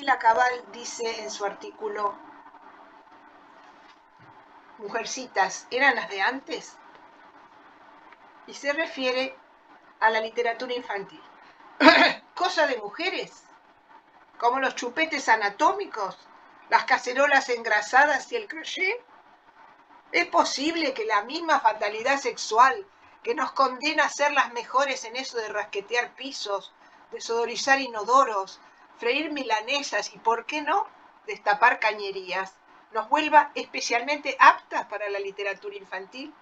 Camila Cabal dice en su artículo, Mujercitas, ¿eran las de antes? Y se refiere a la literatura infantil. Cosa de mujeres, como los chupetes anatómicos, las cacerolas engrasadas y el crochet. ¿Es posible que la misma fatalidad sexual que nos condena a ser las mejores en eso de rasquetear pisos, desodorizar inodoros, freír milanesas y, por qué no, destapar cañerías, nos vuelva especialmente aptas para la literatura infantil?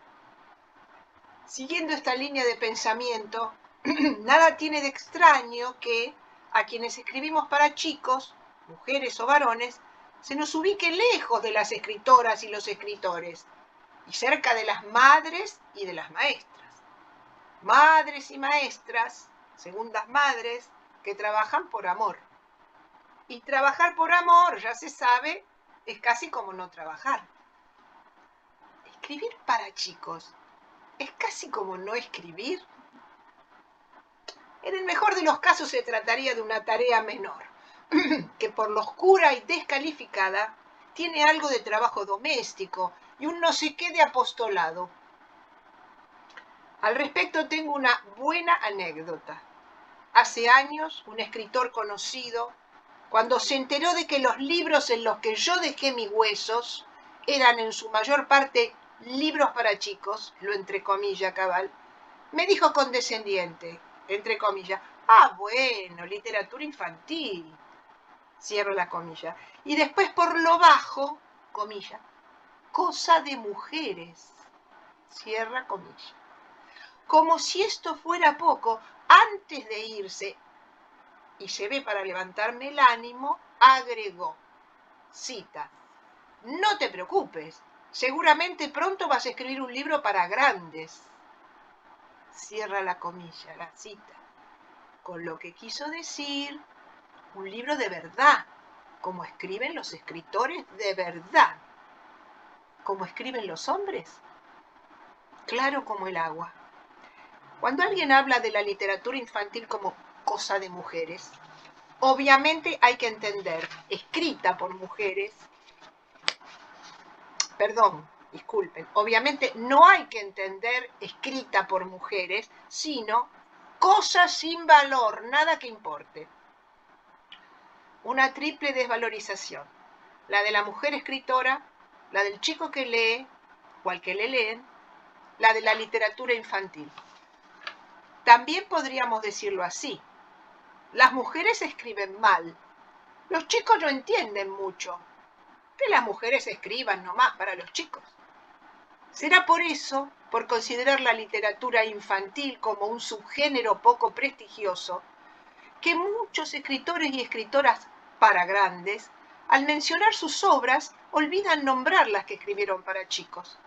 Siguiendo esta línea de pensamiento, nada tiene de extraño que a quienes escribimos para chicos, mujeres o varones, se nos ubique lejos de las escritoras y los escritores y cerca de las madres y de las maestras. Madres y maestras, segundas madres, que trabajan por amor. Y trabajar por amor, ya se sabe, es casi como no trabajar. Escribir para chicos es casi como no escribir. En el mejor de los casos se trataría de una tarea menor, que por lo oscura y descalificada tiene algo de trabajo doméstico y un no sé qué de apostolado. Al respecto tengo una buena anécdota. Hace años, un escritor conocido, cuando se enteró de que los libros en los que yo dejé mis huesos eran en su mayor parte libros para chicos, lo entrecomilla Cabal, me dijo condescendiente, entre comillas, bueno, literatura infantil, cierro la comilla, y después por lo bajo, comilla, cosa de mujeres, cierra comilla. Como si esto fuera poco, antes de irse, y llevé para levantarme el ánimo, agregó, cita, no te preocupes, seguramente pronto vas a escribir un libro para grandes. Cierra la comilla, la cita, con lo que quiso decir un libro de verdad, como escriben los escritores de verdad, como escriben los hombres, claro como el agua. Cuando alguien habla de la literatura infantil como cosa de mujeres, obviamente hay que entender, escrita por mujeres, obviamente no hay que entender escrita por mujeres, sino cosa sin valor, nada que importe. Una triple desvalorización, la de la mujer escritora, la del chico que lee, o al que le leen, la de la literatura infantil. También podríamos decirlo así, las mujeres escriben mal, los chicos no entienden mucho, que las mujeres escriban nomás para los chicos. Será por eso, por considerar la literatura infantil como un subgénero poco prestigioso, que muchos escritores y escritoras para grandes, al mencionar sus obras, olvidan nombrar las que escribieron para chicos.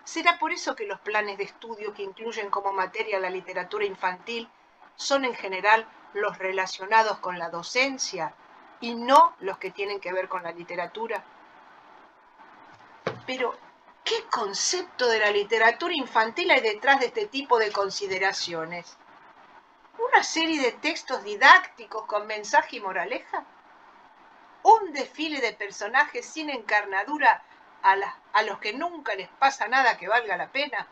¿Será por eso que los planes de estudio que incluyen como materia la literatura infantil son en general los relacionados con la docencia y no los que tienen que ver con la literatura? Pero, ¿qué concepto de la literatura infantil hay detrás de este tipo de consideraciones? ¿Una serie de textos didácticos con mensaje y moraleja? ¿Un desfile de personajes sin encarnadura a los que nunca les pasa nada que valga la pena?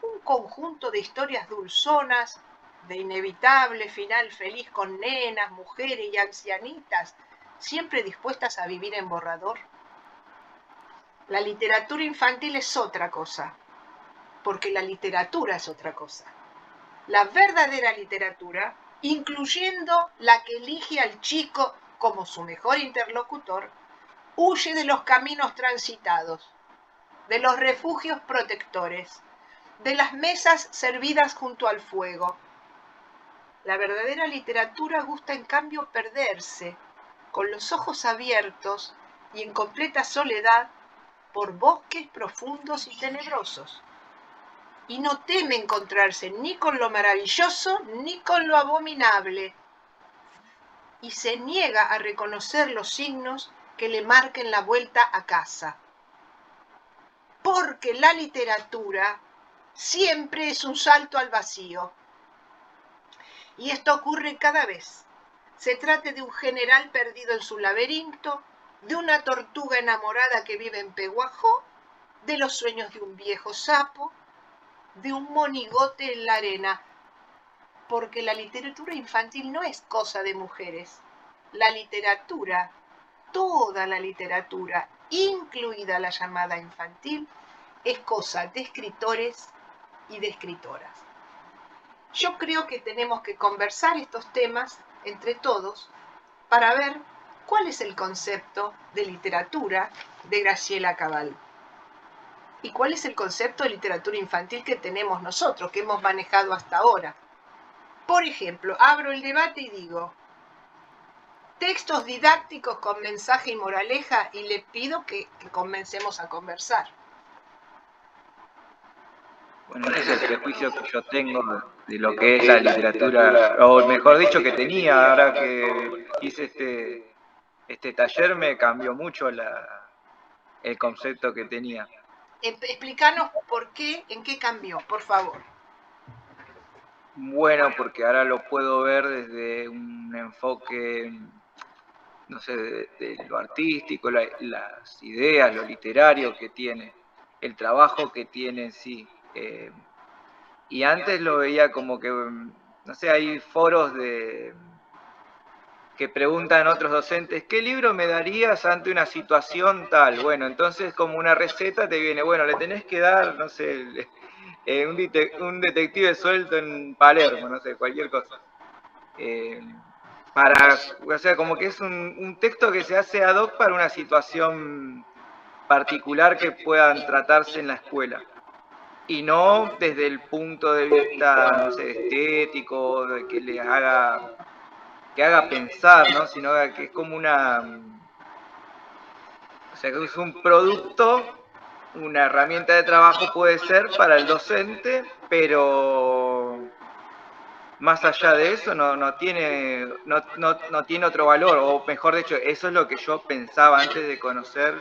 ¿Un conjunto de historias dulzonas, de inevitable final feliz con nenas, mujeres y ancianitas, siempre dispuestas a vivir en borrador? La literatura infantil es otra cosa, porque la literatura es otra cosa. La verdadera literatura, incluyendo la que elige al chico como su mejor interlocutor, huye de los caminos transitados, de los refugios protectores, de las mesas servidas junto al fuego. La verdadera literatura gusta en cambio perderse, con los ojos abiertos y en completa soledad, por bosques profundos y tenebrosos. Y no teme encontrarse ni con lo maravilloso ni con lo abominable. Y se niega a reconocer los signos que le marquen la vuelta a casa. Porque la literatura siempre es un salto al vacío. Y esto ocurre cada vez, se trate de un general perdido en su laberinto, de una tortuga enamorada que vive en Peguajó, de los sueños de un viejo sapo, de un monigote en la arena, porque la literatura infantil no es cosa de mujeres. La literatura, toda la literatura, incluida la llamada infantil, es cosa de escritores y de escritoras. Yo creo que tenemos que conversar estos temas entre todos para ver cuál es el concepto de literatura de Graciela Cabal y cuál es el concepto de literatura infantil que tenemos nosotros, que hemos manejado hasta ahora. Por ejemplo, abro el debate y digo, textos didácticos con mensaje y moraleja, y le pido que comencemos a conversar. Bueno, ese es el prejuicio que yo tengo de lo que es la literatura, o mejor dicho, que tenía. Ahora que hice este taller me cambió mucho el concepto que tenía. Explícanos por qué, en qué cambió, por favor. Bueno, porque ahora lo puedo ver desde un enfoque, no sé, de lo artístico, las ideas, lo literario que tiene, el trabajo que tiene en sí. Y antes lo veía como que, no sé, hay foros que preguntan otros docentes, ¿qué libro me darías ante una situación tal? Bueno, entonces como una receta te viene, bueno, le tenés que dar, no sé, un detective suelto en Palermo, no sé, cualquier cosa. O sea, como que es un texto que se hace ad hoc para una situación particular que puedan tratarse en la escuela. Y no desde el punto de vista, no sé, estético, de que haga pensar, ¿no? Sino que es como o sea, que es un producto, una herramienta de trabajo puede ser para el docente, pero más allá de eso no tiene otro valor, o mejor dicho, eso es lo que yo pensaba antes de conocer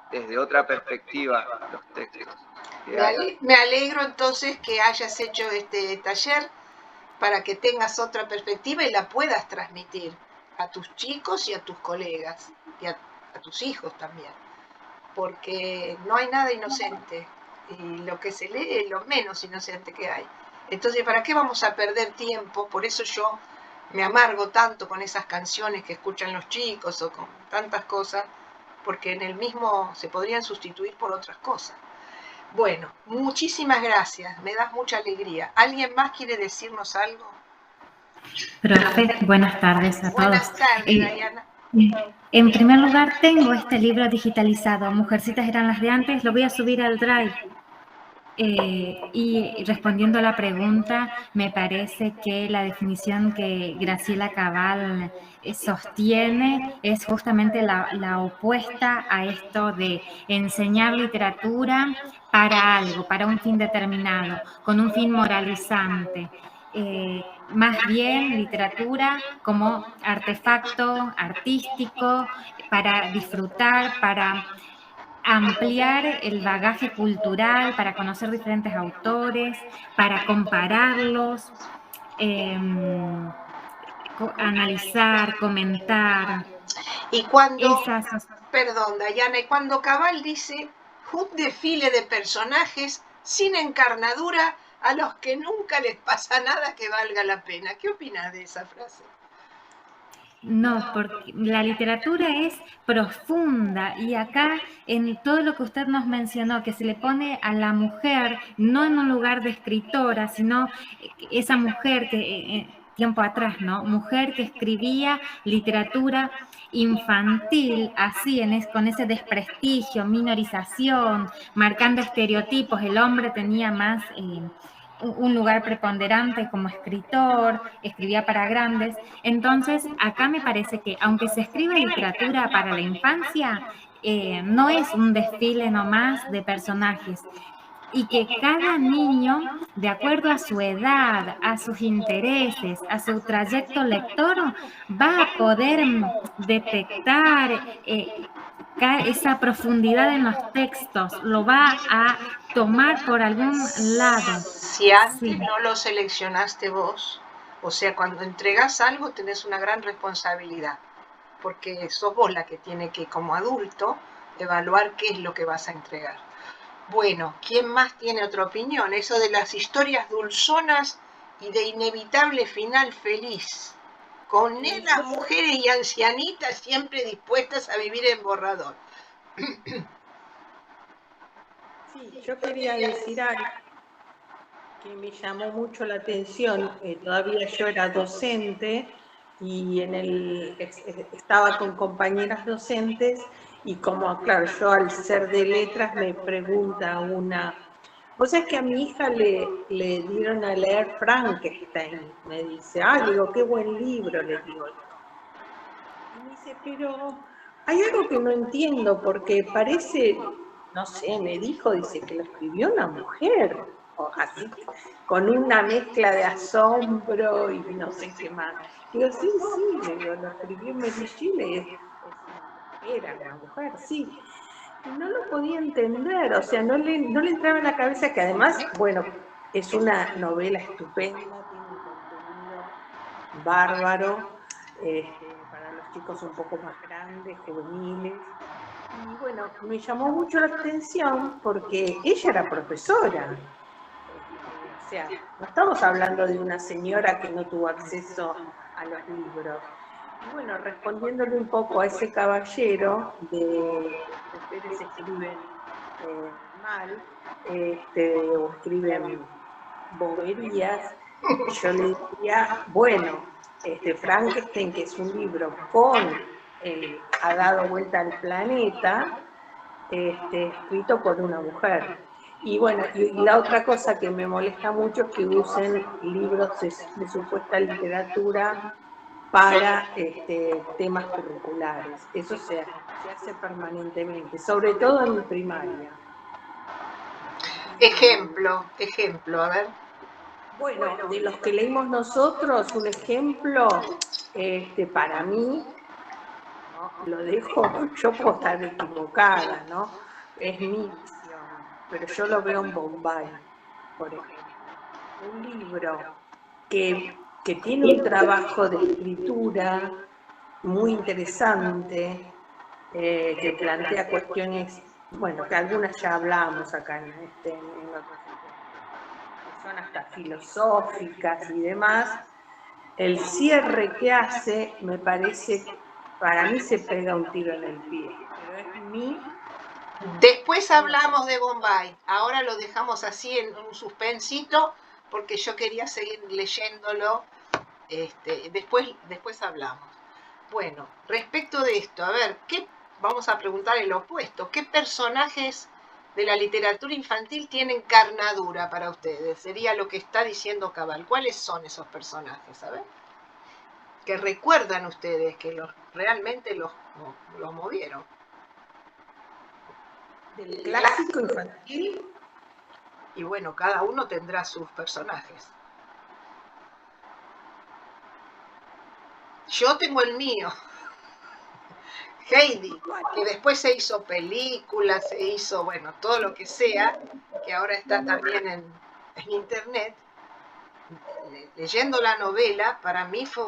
desde otra perspectiva los textos. Me alegro entonces que hayas hecho este taller para que tengas otra perspectiva y la puedas transmitir a tus chicos y a tus colegas y a tus hijos también, porque no hay nada inocente y lo que se lee es lo menos inocente que hay. Entonces, ¿para qué vamos a perder tiempo? Por eso yo me amargo tanto con esas canciones que escuchan los chicos o con tantas cosas, porque en el mismo se podrían sustituir por otras cosas. Bueno, muchísimas gracias, me das mucha alegría. ¿Alguien más quiere decirnos algo? Profe, buenas tardes a todos. Buenas tardes, Diana. En primer lugar, tengo este libro digitalizado, Mujercitas eran las de antes, lo voy a subir al Drive. Y respondiendo a la pregunta, me parece que la definición que Graciela Cabal sostiene es justamente la opuesta a esto de enseñar literatura para algo, para un fin determinado, con un fin moralizante. Más bien literatura como artefacto artístico para disfrutar, para ampliar el bagaje cultural, para conocer diferentes autores, para compararlos, analizar, comentar. Y cuando, perdón, Diana, y cuando Cabal dice un desfile de personajes sin encarnadura a los que nunca les pasa nada que valga la pena, ¿qué opinas de esa frase? No, porque la literatura es profunda y acá en todo lo que usted nos mencionó, que se le pone a la mujer no en un lugar de escritora, sino esa mujer que tiempo atrás, ¿no? Mujer que escribía literatura infantil, así, con ese desprestigio, minorización, marcando estereotipos, el hombre tenía más un lugar preponderante como escritor, escribía para grandes. Entonces, acá me parece que aunque se escribe literatura para la infancia, no es un desfile nomás de personajes, y que cada niño, de acuerdo a su edad, a sus intereses, a su trayecto lector, va a poder detectar esa profundidad en los textos, lo va a tomar por algún lado. Si antes no lo seleccionaste vos, O sea, cuando entregás algo tenés una gran responsabilidad, porque sos vos la que tiene que, como adulto, evaluar qué es lo que vas a entregar. Bueno, ¿quién más tiene otra opinión? Eso de las historias dulzonas y de inevitable final feliz. Con nenas, mujeres y ancianitas siempre dispuestas a vivir en borrador. Sí, yo quería decir algo que me llamó mucho la atención. Todavía yo era docente y estaba con compañeras docentes y como, claro, yo al ser de letras me pregunta una, vos sabés que a mi hija le dieron a leer Frankenstein, me dice, digo, qué buen libro, le digo yo. Y me dice, pero hay algo que no entiendo porque parece, no sé, me dijo, dice que lo escribió una mujer, o así, con una mezcla de asombro y no sé qué más. Digo, sí, le digo, lo escribió Mary Shelley, era una mujer, sí. Y no lo podía entender, o sea, no le entraba en la cabeza que además, bueno, es una novela estupenda, tiene un contenido bárbaro, para los chicos un poco más grandes, juveniles. Y bueno, me llamó mucho la atención porque ella era profesora. O sea, no estamos hablando de una señora que no tuvo acceso a los libros. Y bueno, respondiéndole un poco a ese caballero de mujeres escriben mal, o escriben boberías, yo le diría, bueno, Frankenstein, que es un libro ha dado vuelta al planeta, escrito por una mujer. Y bueno, y la otra cosa que me molesta mucho es que usen libros de supuesta literatura para temas curriculares. Eso se hace permanentemente, sobre todo en primaria. Ejemplo, a ver. Bueno, de los que leímos nosotros, un ejemplo, para mí, ¿no? Lo dejo, yo puedo estar equivocada, ¿no? Es mi visión, pero yo lo veo en Bombay, por ejemplo. Un libro que tiene un trabajo de escritura muy interesante, que plantea cuestiones, bueno, que algunas ya hablamos acá en otros que son hasta filosóficas y demás. El cierre que hace, me parece, para mí se pega un tiro en el pie, pero es mi... Después hablamos de Bombay, ahora lo dejamos así en un suspensito porque yo quería seguir leyéndolo, después hablamos. Bueno, respecto de esto, a ver, vamos a preguntar el opuesto, ¿qué personajes de la literatura infantil tienen carnadura para ustedes? Sería lo que está diciendo Cabal. ¿Cuáles son esos personajes? A ver, que recuerdan ustedes, que realmente los movieron. Del clásico infantil. Y bueno, cada uno tendrá sus personajes. Yo tengo el mío, Heidi, que después se hizo película, se hizo, bueno, todo lo que sea, que ahora está también en internet. Leyendo la novela, para mí fue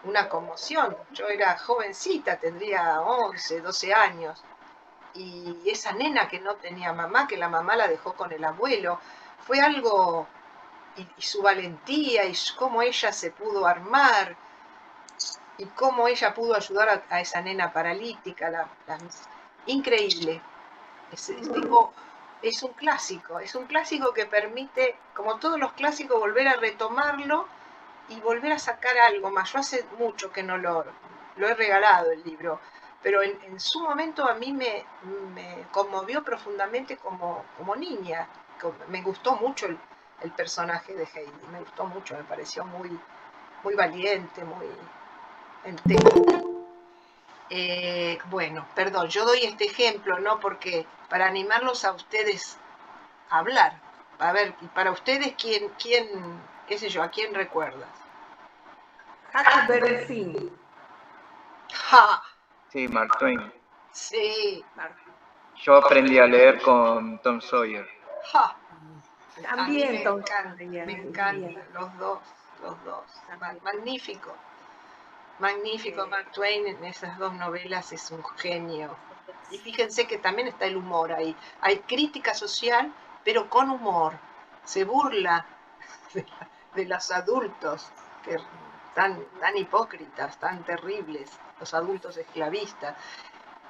una conmoción. Yo era jovencita, tendría 11, 12 años. Y esa nena que no tenía mamá, que la mamá la dejó con el abuelo, fue algo, y su valentía, y cómo ella se pudo armar, y cómo ella pudo ayudar a esa nena paralítica, increíble. Es un clásico que permite, como todos los clásicos, volver a retomarlo y volver a sacar algo más. Yo hace mucho que no lo he regalado el libro, pero en su momento a mí me conmovió profundamente como niña. Me gustó mucho el personaje de Heidi, me gustó mucho, me pareció muy, muy valiente, muy entero. Bueno, perdón, yo doy este ejemplo, ¿no? Porque para animarlos a ustedes a hablar. A ver, para ustedes, ¿quién, qué sé yo, a quién recuerdas? Huckleberry Finn. ¡Ja! Sí, Mark Twain. Sí. Yo aprendí a leer con Tom Sawyer. ¡Ja! También me encanta, los dos. los dos. Magnífico. Magnífico, Mark Twain en esas dos novelas es un genio. Y fíjense que también está el humor ahí. Hay crítica social, pero con humor. Se burla de los adultos, que tan hipócritas, tan terribles, los adultos esclavistas.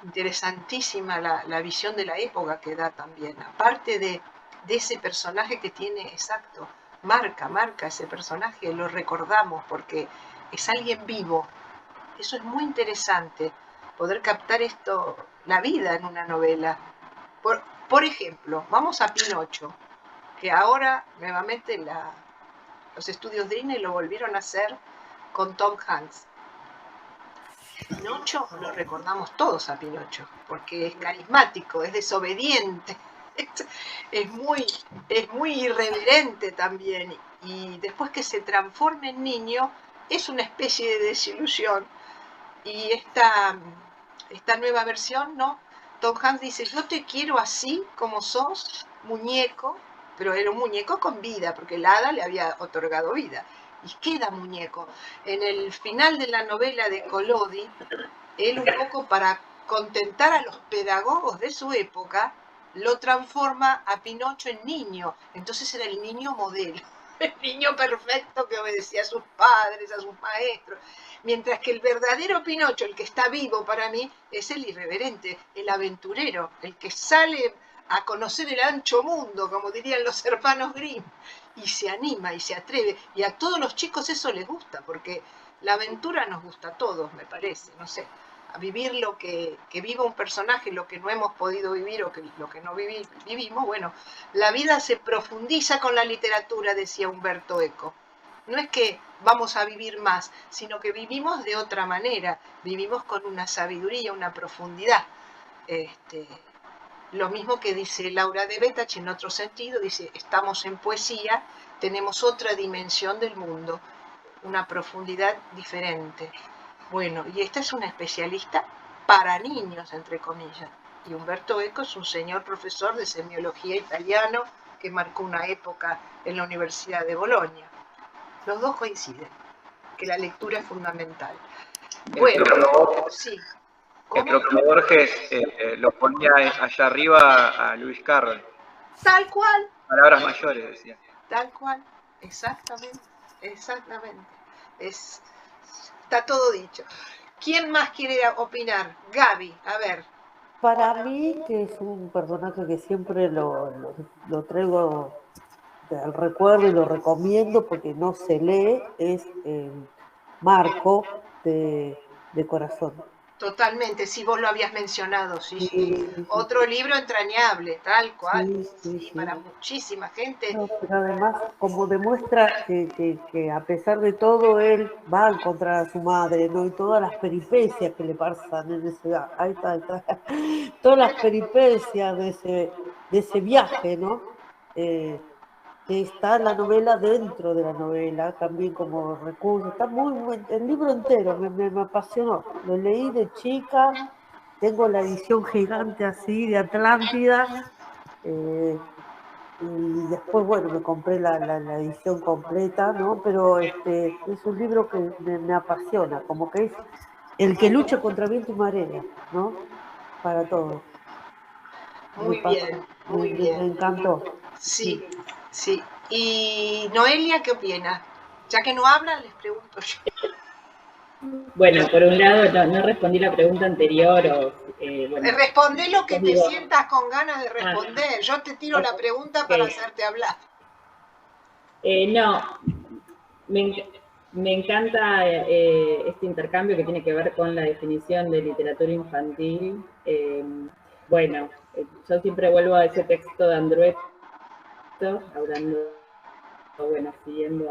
Interesantísima la visión de la época que da también. Aparte de ese personaje que tiene, exacto, marca ese personaje, lo recordamos porque es alguien vivo. Eso es muy interesante, poder captar esto, la vida en una novela. Por ejemplo, vamos a Pinocho, que ahora nuevamente los estudios Disney lo volvieron a hacer con Tom Hanks. Pinocho lo recordamos todos a Pinocho, porque es carismático, es desobediente, es muy irreverente también, y después que se transforma en niño, es una especie de desilusión. Y esta nueva versión, ¿no? Tom Hanks dice, yo te quiero así como sos, muñeco, pero era un muñeco con vida, porque el hada le había otorgado vida. Y queda muñeco. En el final de la novela de Collodi, él un poco para contentar a los pedagogos de su época, lo transforma a Pinocho en niño. Entonces era el niño modelo, el niño perfecto que obedecía a sus padres, a sus maestros. Mientras que el verdadero Pinocho, el que está vivo para mí, es el irreverente, el aventurero, el que sale a conocer el ancho mundo, como dirían los hermanos Grimm, y se anima y se atreve. Y a todos los chicos eso les gusta, porque la aventura nos gusta a todos, me parece, no sé. A vivir lo que viva un personaje, lo que no hemos podido vivir o lo que no vivimos, bueno, la vida se profundiza con la literatura, decía Umberto Eco. No es que vamos a vivir más, sino que vivimos de otra manera, vivimos con una sabiduría, una profundidad. Lo mismo que dice Laura de Betach en otro sentido, dice, estamos en poesía, tenemos otra dimensión del mundo, una profundidad diferente. Bueno, y esta es una especialista para niños, entre comillas. Y Umberto Eco es un señor profesor de semiología italiano que marcó una época en la Universidad de Bolonia. Los dos coinciden, que la lectura es fundamental. Bueno, sí. El propio Borges lo ponía allá arriba a Lewis Carroll. Tal cual. Palabras mayores, decía. Tal cual, exactamente. Está todo dicho. ¿Quién más quiere opinar? Gaby, a ver. Para mí, que es un personaje que siempre lo traigo al recuerdo y lo recomiendo porque no se lee, es Marco de Corazón. Totalmente, sí, vos lo habías mencionado, sí. Otro libro entrañable, tal cual, sí, para muchísima gente. No, pero además, como demuestra que a pesar de todo, él va a encontrar a su madre, ¿no? Y todas las peripecias que le pasan en ese... Ahí está. Todas las peripecias de ese viaje, ¿no? Que está la novela dentro de la novela, también como recurso. Está muy el libro entero me apasionó. Lo leí de chica, tengo la edición gigante así de Atlántida, y después, bueno, me compré la edición completa, ¿no? Pero es un libro que me apasiona, como que es el que lucha contra viento y marea, ¿no? Para todos. Muy bien. Me encantó. Sí. ¿Y Noelia qué opina? Ya que no hablan, les pregunto yo. Bueno, por un lado, no respondí la pregunta anterior. Respondé lo que te sientas con ganas de responder. Yo te tiro la pregunta para hacerte hablar. No, me encanta este intercambio que tiene que ver con la definición de literatura infantil. Yo siempre vuelvo a ese texto de Andrueto, siguiendo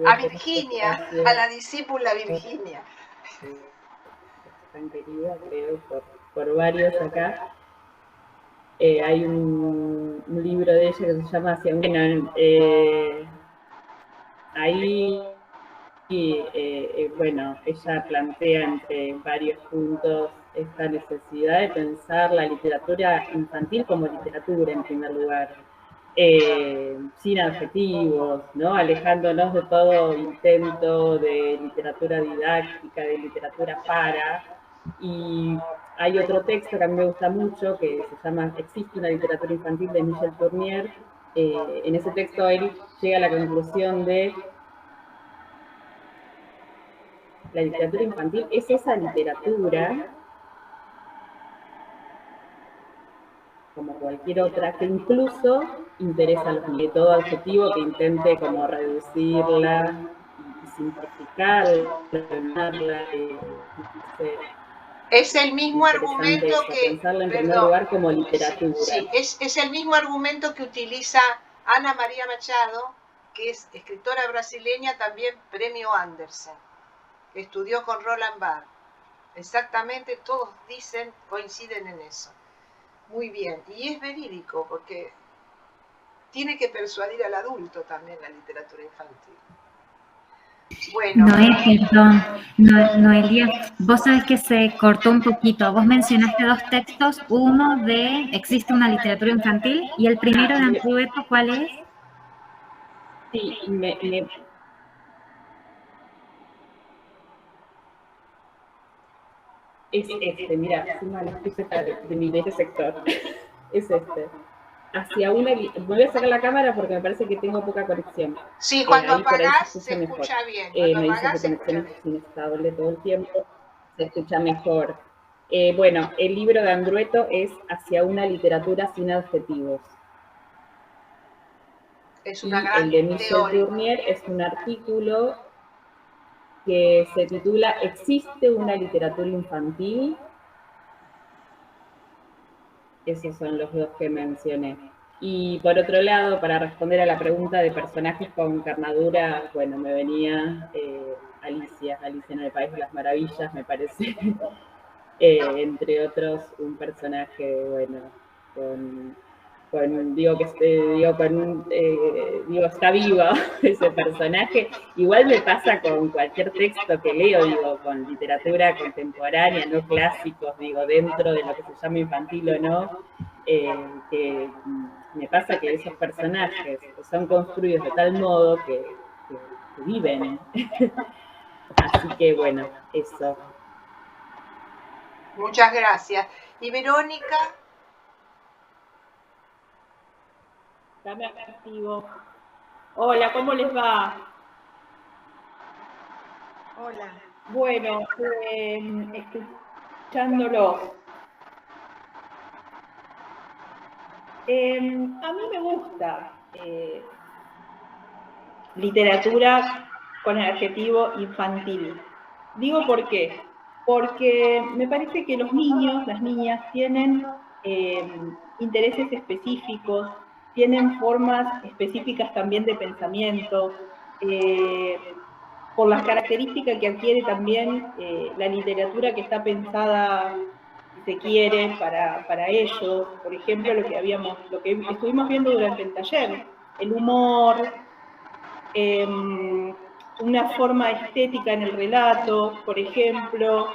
a Virginia, a la discípula Virginia. Tan querida, creo, por varios acá. Hay un libro de ella que se llama Hacia un... ella plantea entre varios puntos esta necesidad de pensar la literatura infantil como literatura en primer lugar, sin adjetivos, ¿no? Alejándonos de todo intento de literatura didáctica, de literatura para. Y hay otro texto que a mí me gusta mucho, que se llama Existe una literatura infantil, de Michel Tournier. En ese texto él llega a la conclusión de la literatura infantil es esa literatura, como cualquier otra, que incluso interesa a los niños. Todo adjetivo que intente como reducirla y simplificarla, es el mismo argumento eso, que... pensarla en primer lugar como literatura. Sí, es el mismo argumento que utiliza Ana María Machado, que es escritora brasileña, también premio Andersen, que estudió con Roland Barthes. Exactamente, todos dicen, coinciden en eso. Muy bien, y es verídico, porque tiene que persuadir al adulto también la literatura infantil. Bueno. Perdón, Noelia, vos sabés que se cortó un poquito. Vos mencionaste dos textos, uno de Existe una literatura infantil, y el primero de Andrueto, ¿cuál es? Sí, es este, mira, encima las piezas de este sector. Es este. Hacia una... Me voy a sacar la cámara porque me parece que tengo poca conexión. Sí, cuando apagás se escucha bien. Me dice que conexión es inestable todo el tiempo. Se escucha mejor. Bueno, el libro de Andrueto es Hacia una literatura sin adjetivos. Es una y gran el de Michel Tournier es un artículo que se titula ¿Existe una literatura infantil? Esos son los dos que mencioné. Y por otro lado, para responder a la pregunta de personajes con carnadura, bueno, me venía Alicia en el País de las Maravillas, me parece. Entre otros, un personaje, bueno, está vivo ese personaje. Igual me pasa con cualquier texto que leo, digo, con literatura contemporánea, no clásicos, digo, dentro de lo que se llama infantil o no, que me pasa que esos personajes son construidos de tal modo que viven. Así que bueno, eso. Muchas gracias. ¿Y Verónica? Dame activo. Hola, ¿cómo les va? Hola. Bueno, escuchándolos. A mí me gusta literatura con el adjetivo infantil. Digo por qué. Porque me parece que los niños, las niñas, tienen intereses específicos, tienen formas específicas también de pensamiento, por las características que adquiere también la literatura que está pensada, si se quiere, para ellos. Por ejemplo, lo que estuvimos viendo durante el taller, el humor, una forma estética en el relato, por ejemplo,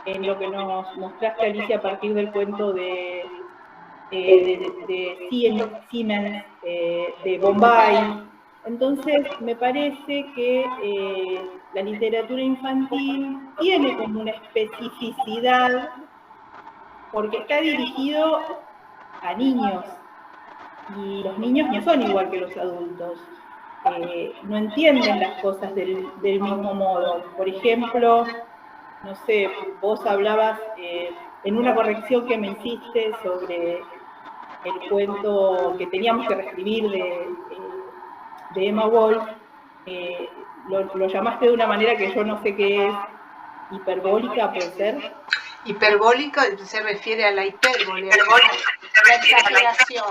en lo que nos mostraste, Alicia, a partir del cuento de Siemens, de Bombay. Entonces, me parece que la literatura infantil tiene como una especificidad porque está dirigido a niños, y los niños no son igual que los adultos. No entienden las cosas del mismo modo. Por ejemplo, no sé, vos hablabas en una corrección que me hiciste sobre el cuento que teníamos que reescribir de Emma Wolf, lo llamaste de una manera que yo no sé qué es, hiperbólica, ¿puede ser? Hiperbólica se refiere a la hipérbole, la exageración.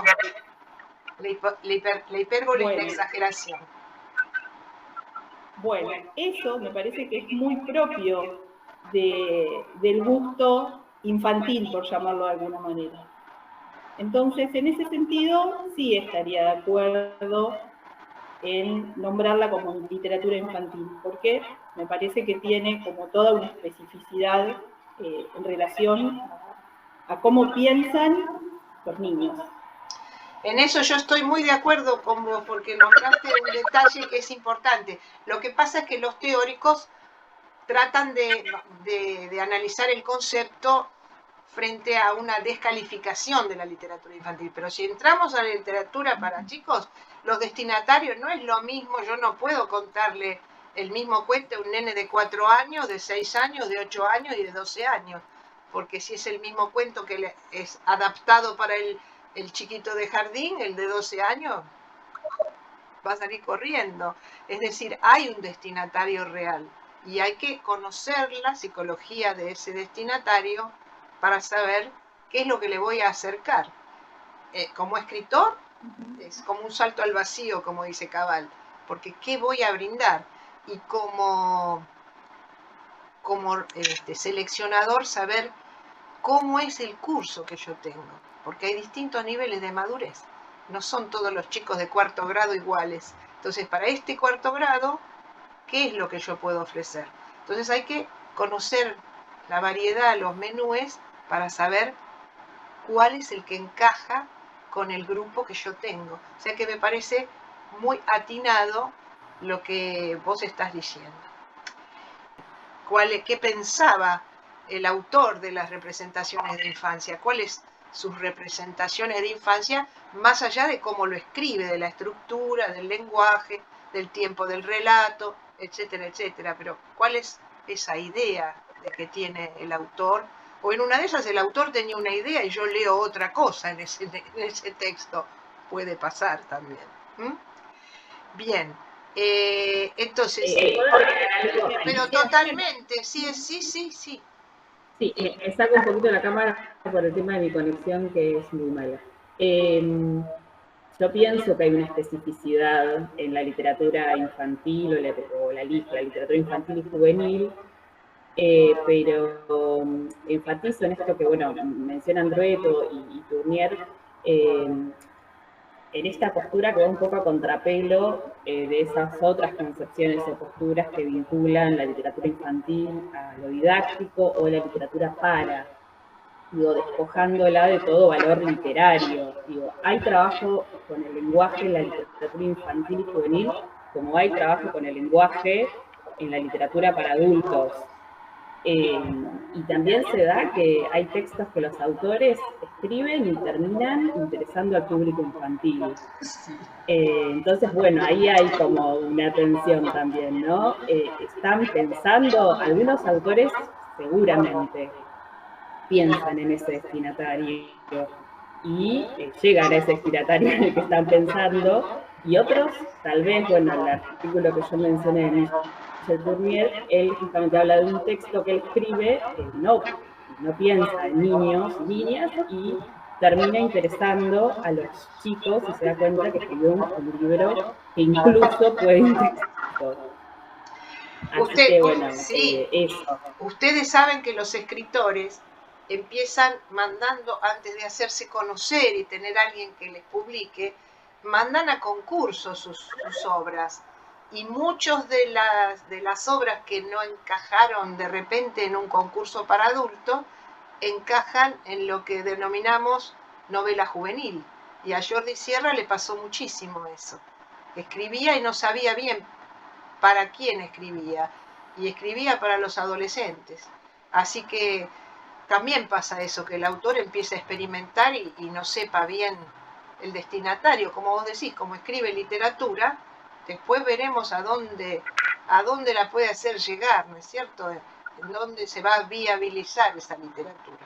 La hipérbole y la exageración. Bueno, eso me parece que es muy propio del gusto infantil, por llamarlo de alguna manera. Entonces, en ese sentido, sí estaría de acuerdo en nombrarla como literatura infantil, porque me parece que tiene como toda una especificidad en relación a cómo piensan los niños. En eso yo estoy muy de acuerdo con vos, porque nombraste un detalle que es importante. Lo que pasa es que los teóricos tratan de analizar el concepto frente a una descalificación de la literatura infantil. Pero si entramos a la literatura para chicos, los destinatarios no es lo mismo. Yo no puedo contarle el mismo cuento a un nene de 4 años, de 6 años, de 8 años y de 12 años. Porque si es el mismo cuento que es adaptado para el chiquito de jardín, el de 12 años, va a salir corriendo. Es decir, hay un destinatario real y hay que conocer la psicología de ese destinatario para saber qué es lo que le voy a acercar. Como escritor, es como un salto al vacío, como dice Cabal, porque ¿qué voy a brindar? Y como seleccionador, saber cómo es el curso que yo tengo, porque hay distintos niveles de madurez. No son todos los chicos de 4º grado iguales. Entonces, para este 4º grado, ¿qué es lo que yo puedo ofrecer? Entonces hay que conocer la variedad, los menúes, para saber cuál es el que encaja con el grupo que yo tengo. O sea que me parece muy atinado lo que vos estás diciendo. ¿Qué pensaba el autor de las representaciones de infancia? ¿Cuáles sus representaciones de infancia, más allá de cómo lo escribe, de la estructura, del lenguaje, del tiempo del relato, etcétera, etcétera? Pero ¿cuál es esa idea de que tiene el autor? O en una de esas el autor tenía una idea y yo leo otra cosa en ese texto. Puede pasar también. Bien. Entonces, pero totalmente, sí. Sí, me saco un poquito la cámara por el tema de mi conexión, que es muy mala. Yo pienso que hay una especificidad en la literatura infantil o la literatura infantil y juvenil, pero enfatizo en esto que, bueno, mencionan Andrueto y Tournier, en esta postura que va un poco a contrapelo de esas otras concepciones o posturas que vinculan la literatura infantil a lo didáctico o la literatura para, despojándola de todo valor literario. Hay trabajo con el lenguaje en la literatura infantil y juvenil, como hay trabajo con el lenguaje en la literatura para adultos. Y también se da que hay textos que los autores escriben y terminan interesando al público infantil. Entonces, bueno, ahí hay como una tensión también, ¿no? Están pensando, algunos autores seguramente piensan en ese destinatario y llegan a ese destinatario en el que están pensando, y otros, tal vez, bueno, el artículo que yo mencioné en Tournier, él justamente habla de un texto que él escribe, no piensa en niños y niñas, y termina interesando a los chicos y se da cuenta que escribió un libro que incluso puede interesar. Así que, bueno, sí, eso. Ustedes saben que los escritores empiezan mandando, antes de hacerse conocer y tener alguien que les publique, mandan a concursos sus obras. Y muchas de las obras que no encajaron de repente en un concurso para adultos, encajan en lo que denominamos novela juvenil. Y a Jordi Sierra le pasó muchísimo eso. Escribía y no sabía bien para quién escribía. Y escribía para los adolescentes. Así que también pasa eso, que el autor empieza a experimentar y no sepa bien el destinatario. Como vos decís, como escribe literatura, después veremos a dónde la puede hacer llegar, ¿no es cierto? En dónde se va a viabilizar esa literatura.